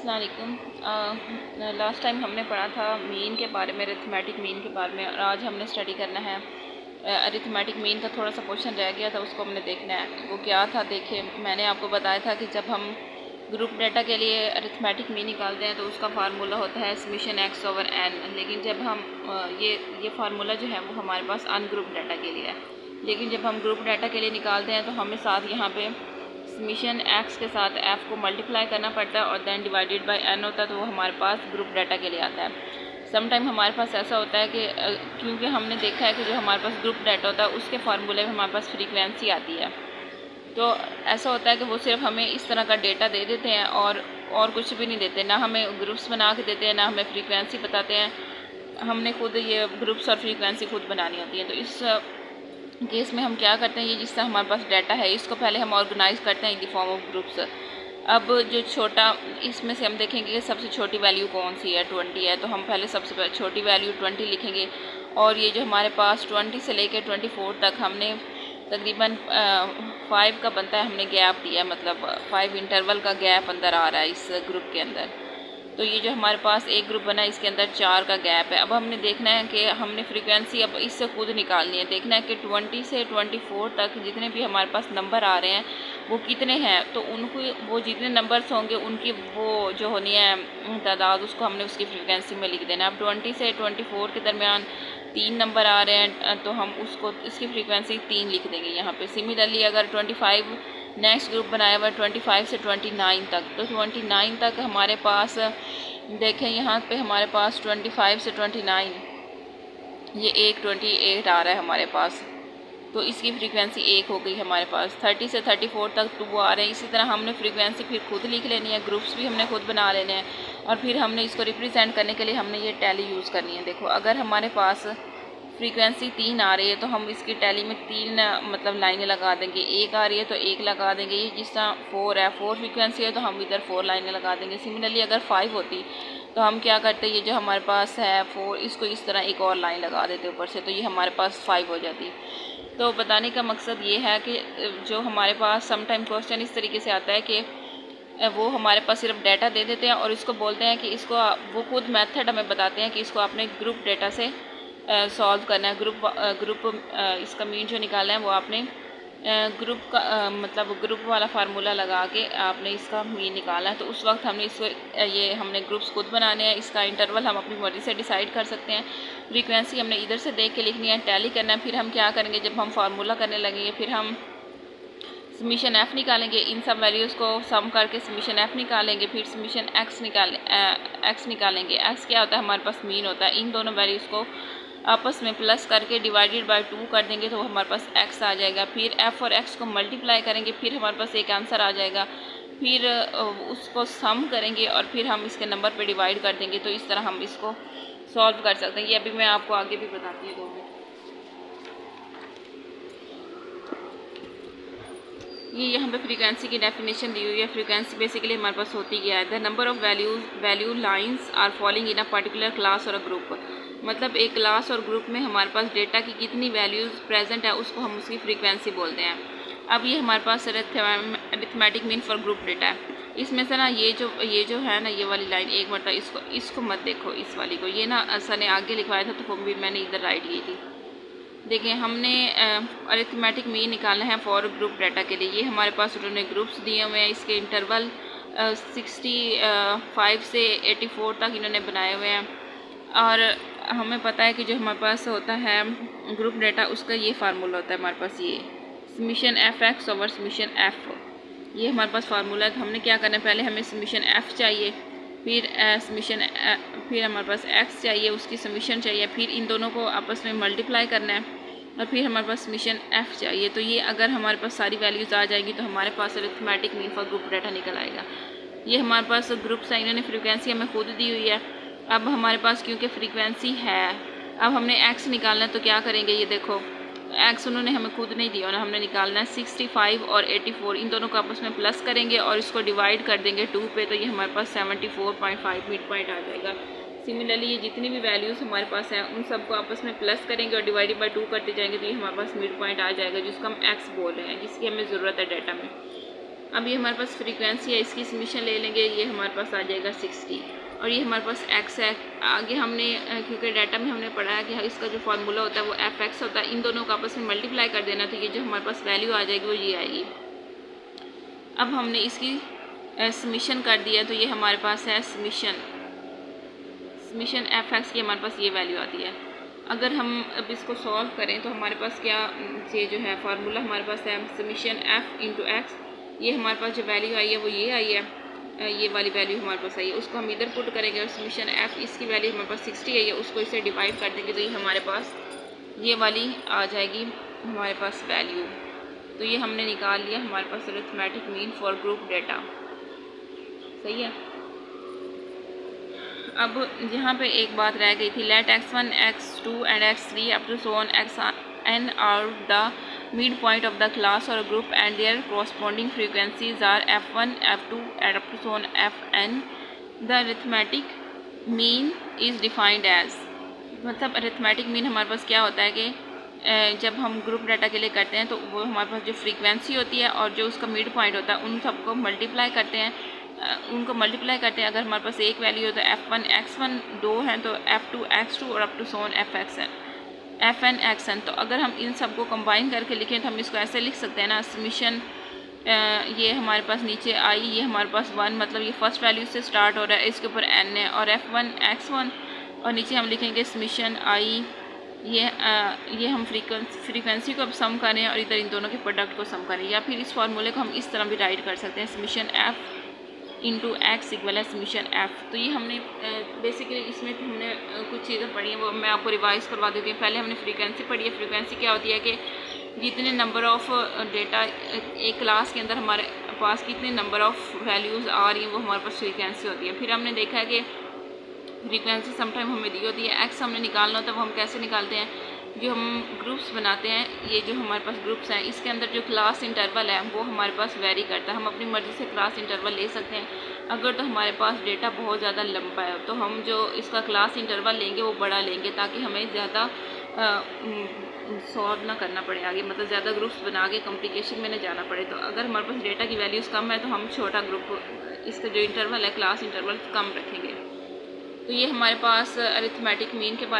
अस्सलामुअलैकुम। Last time हमने पढ़ा था मीन के बारे में, अरिथमेटिक मीन के बारे में, और आज हमने स्टडी करना है अरिथमेटिक मीन का थोड़ा सा क्वेश्चन रह गया था, उसको हमने देखना है। वो क्या था, देखिए मैंने आपको बताया था कि जब हम ग्रुप डाटा के लिए अरिथमेटिक मीन निकालते हैं तो उसका फार्मूला होता है समीशन एक्स ओवर एन। लेकिन जब हम ये फार्मूला जो है वो हमारे पास अनग्रुप डाटा के लिए है। लेकिन जब हम ग्रुप डाटा के लिए निकालते हैं तो हमें साथ यहाँ पे समीशन एक्स के साथ एफ़ को मल्टीप्लाई करना पड़ता है और देन डिवाइडेड बाय एन होता है, तो वो हमारे पास ग्रुप डाटा के लिए आता है। सम टाइम हमारे पास ऐसा होता है कि क्योंकि हमने देखा है कि जो हमारे पास ग्रुप डाटा होता है उसके फार्मूले में हमारे पास फ्रीक्वेंसी आती है। तो ऐसा होता है कि वो सिर्फ हमें इस तरह का डेटा दे देते हैं और कुछ भी नहीं देते, ना हमें ग्रुप्स बना के देते हैं, ना हमें फ्रीक्वेंसी बताते हैं। हमने खुद ये ग्रुप्स और फ्रीक्वेंसी खुद बनानी होती है। तो इस केस में हम क्या करते हैं, ये जिससे हमारे पास डाटा है इसको पहले हम ऑर्गेनाइज करते हैं in the form of groups. अब जो छोटा, इसमें से हम देखेंगे कि सबसे छोटी वैल्यू कौन सी है, 20 है, तो हम पहले सबसे छोटी वैल्यू 20 लिखेंगे। और ये जो हमारे पास 20 से लेकर 24 तक हमने तकरीबन 5 का बनता है, हमने गैप दिया, मतलब 5 इंटरवल का गैप अंदर आ रहा है इस ग्रुप के अंदर। तो ये जो हमारे पास एक ग्रुप बना है इसके अंदर 4 का गैप है। अब हमने देखना है कि हमने फ्रीक्वेंसी अब इससे खुद निकालनी है। देखना है कि 20 से 24 तक जितने भी हमारे पास नंबर आ रहे हैं वो कितने हैं, तो उनको वो जितने नंबर्स होंगे उनकी वो जो होनी है तादाद, उसको हमने उसकी फ्रीक्वेंसी में लिख देना है। अब 20 से 24 के दरमियान 3 नंबर आ रहे हैं तो हम उसको इसकी फ्रीक्वेंसी 3 लिख देंगे यहाँ पे। सिमिलरली अगर 25 नेक्स्ट ग्रुप बनाया हुआ है 25 से 29 तक, तो 29 तक हमारे पास देखें यहाँ पे हमारे पास 25 से 29 ये 28 आ रहा है हमारे पास, तो इसकी फ्रीक्वेंसी 1 हो गई हमारे पास। 30 से 34 तक 2 आ रहे हैं। इसी तरह हमने फ्रीक्वेंसी फिर खुद लिख लेनी है, ग्रुप्स भी हमने खुद बना लेने हैं, और फिर हमने इसको रिप्रेजेंट करने के लिए हमने ये टैली यूज़ करनी है। देखो अगर हमारे पास फ्रीक्वेंसी 3 आ रही है तो हम इसकी टैली में 3 मतलब लाइनें लगा देंगे। 1 आ रही है तो 1 लगा देंगे। ये जिस तरह 4 है, 4 फ्रीक्वेंसी है तो हम इधर 4 लाइनें लगा देंगे। सिमिलरली अगर 5 होती तो हम क्या करते, ये जो हमारे पास है 4, इसको इस तरह एक और लाइन लगा देते ऊपर से, तो ये हमारे पास 5 हो जाती। तो बताने का मकसद ये है कि जो हमारे पास सम टाइम क्वेश्चन इस तरीके से आता है कि वो हमारे पास सिर्फ डाटा दे देते हैं और इसको बोलते हैं कि इसको वो खुद मेथड हमें बताते हैं कि इसको आपने ग्रुप डाटा से सॉल्व करना है। ग्रुप इसका मीन जो निकालना है वो आपने ग्रुप का मतलब ग्रुप वाला फार्मूला लगा के आपने इसका मीन निकालना है। तो उस वक्त हमने इसको ये हमने ग्रुप्स खुद बनाने हैं। इसका इंटरवल हम अपनी मर्ज़ी से डिसाइड कर सकते हैं। फ्रीक्वेंसी हमने इधर से देख के लिखनी है, टैली करना है। फिर हम क्या करेंगे, जब हम फार्मूला करने लगेंगे फिर हम समीशन एफ़ निकालेंगे। इन सब वैल्यूज़ को सम करके समीशन एफ़ निकालेंगे। फिर समीशन एक्स निकालेंगे। एक्स क्या होता है, हमारे पास मीन होता है। इन दोनों वैल्यूज़ को आपस में प्लस करके डिवाइडेड बाय 2 कर देंगे तो हमारे पास एक्स आ जाएगा। फिर एफ़ और एक्स को मल्टीप्लाई करेंगे, फिर हमारे पास एक आंसर आ जाएगा। फिर उसको सम करेंगे और फिर हम इसके नंबर पे डिवाइड कर देंगे। तो इस तरह हम इसको सॉल्व कर सकते हैं। ये अभी मैं आपको आगे भी बताती हूँ। 2 मिनट, ये यहाँ पे फ्रीक्वेंसी की डेफिनेशन दी हुई है। फ्रीक्वेंसी बेसिकली हमारे पास होती क्या है, the number of value lines are falling in a particular class और अ ग्रुप। मतलब एक क्लास और ग्रुप में हमारे पास डेटा की कितनी वैल्यूज़ प्रेजेंट है उसको हम उसकी फ्रीक्वेंसी बोलते हैं। अब ये हमारे पास arithmetic mean for group data है। इसमें से ना ये जो है ना, ये वाली लाइन एक मतलब इसको मत देखो, इस वाली को, ये ना सर ने आगे लिखवाया था तो भी मैंने इधर राइट की थी। देखिए हमने अरिथमेटिक मीन निकालना है फॉर ग्रुप डाटा के लिए। ये हमारे पास उन्होंने ग्रुप्स दिए हुए हैं, इसके इंटरवल 65 से 84 तक इन्होंने बनाए हुए हैं। और हमें पता है कि जो हमारे पास होता है ग्रुप डाटा उसका ये फार्मूला होता है हमारे पास, ये summation F x over summation F, ये हमारे पास फार्मूला है। तो हमने क्या करना है, पहले हमें समीशन एफ चाहिए, फिर फिर हमारे पास एक्स चाहिए, उसकी समीशन चाहिए, फिर इन दोनों को आपस में मल्टीप्लाई करना है और फिर हमारे पास समीशन एफ़ चाहिए। तो ये अगर हमारे पास सारी वैल्यूज़ आ जाएंगी तो हमारे पास arithmetic mean for group data निकल आएगा। ये हमारे पास ग्रुप्स है, इन्होंने फ्रीक्वेंसी हमें खुद दी हुई है। अब हमारे पास क्योंकि फ्रीक्वेंसी है, अब हमने एक्स निकालना है, तो क्या करेंगे, ये देखो एक्स उन्होंने हमें खुद नहीं दिया ना, हमने निकालना है 65 और 84, इन दोनों को आपस में प्लस करेंगे और इसको डिवाइड कर देंगे 2 पे, तो ये हमारे पास 74.5 मिड पॉइंट आ जाएगा। सिमिलरली ये जितनी भी वैल्यूज़ हमारे पास हैं उन सबको आपस में प्लस करेंगे और डिवाइडेड बाय 2 करते जाएंगे, तो ये हमारे पास मिड पॉइंट आ जाएगा जिसको हम एक्स बोल रहे हैं, जिसकी हमें ज़रूरत है डाटा में। अब ये हमारे पास फ्रीक्वेंसी है, इसकी समीशन ले लेंगे, ये हमारे पास आ जाएगा 60 और ये हमारे पास x है। आगे हमने क्योंकि डाटा में हमने पढ़ा है कि इसका जो फार्मूला होता है वो fx होता है, इन दोनों को आपस में मल्टीप्लाई कर देना, तो ये जो हमारे पास वैल्यू आ जाएगी वो ये आएगी। अब हमने इसकी समीशन कर दिया तो ये हमारे पास है समीशन fx की हमारे पास ये वैल्यू आती है। अगर हम अब इसको सॉल्व करें तो हमारे पास क्या ये जो है फार्मूला हमारे पास है समीशन f इंटू एक्स, ये हमारे पास जो वैल्यू आई है वो ये आई है, ये वाली वैल्यू हमारे पास आई है, उसको हम इधर पुट करेंगे और समीशन f इसकी वैल्यू हमारे पास 60 आई है, उसको इसे डिवाइड कर देंगे तो ये हमारे पास ये वाली आ जाएगी हमारे पास वैल्यू। तो ये हमने निकाल लिया हमारे पास arithmetic mean for group data. सही है। अब यहाँ पे एक बात रह गई थी, let x1 x2 and x3 up to so on xn are the mid point of the class और group and their corresponding frequencies are f1 f2 and up to so on fn। The arithmetic mean is defined as, मतलब arithmetic mean हमारे पास क्या होता है कि जब हम ग्रुप डाटा के लिए करते हैं तो वो हमारे पास जो फ्रीक्वेंसी होती है और जो उसका मिड पॉइंट होता है उन सबको मल्टीप्लाई करते हैं, अगर हमारे पास एक वैल्यू हो तो f1 x1 दो हैं तो f2 x2 और अप टू सोन fn xn। तो अगर हम इन सबको कंबाइन करके लिखें तो हम इसको ऐसे लिख सकते हैं ना, समीशन ये हमारे पास नीचे आई, ये हमारे पास 1 मतलब ये फर्स्ट वैल्यू से स्टार्ट हो रहा है, इसके ऊपर n है, और f1 x1 और नीचे हम लिखेंगे समीशन आई, ये हम फ्रीक्वेंसी को अब सम करें और इधर इन दोनों के प्रोडक्ट को सम करें, या फिर इस फार्मूले को हम इस तरह भी राइट कर सकते हैं summation f into x equal है समीशन एफ। तो ये हमने बेसिकली इसमें हमने कुछ चीज़ें पढ़ी हैं, वो मैं आपको रिवाइज़ करवा देती हूँ। पहले हमने फ्रीक्वेंसी पढ़ी है। फ्रीक्वेंसी क्या होती है कि जितने नंबर ऑफ़ डेटा एक क्लास के अंदर हमारे पास कितने नंबर ऑफ़ वैल्यूज़ आ रही हैं वो हमारे पास फ्रीक्वेंसी होती है। फिर हमने देखा है कि फ्रीक्वेंसी समटाइम हमें दी होती है, एक्स हमने निकालना होता है, वो हम कैसे निकालते हैं, जो हम ग्रुप्स बनाते हैं, ये जो हमारे पास ग्रुप्स हैं इसके अंदर जो क्लास इंटरवल है वो हमारे पास वेरी करता है, हम अपनी मर्ज़ी से क्लास इंटरवल ले सकते हैं। अगर तो हमारे पास डेटा बहुत ज़्यादा लंबा है तो हम जो इसका क्लास इंटरवल लेंगे वो बड़ा लेंगे ताकि हमें ज़्यादा सॉल्व ना करना पड़े आगे, मतलब ज़्यादा ग्रुप्स बना के कॉम्प्लिकेशन में न जाना पड़े। तो अगर हमारे पास डेटा की वैल्यूज़ कम है तो हम छोटा ग्रुप, इसका जो इंटरवल है क्लास इंटरवल कम रखेंगे। तो ये हमारे पास अरिथमेटिक मीन के बारे में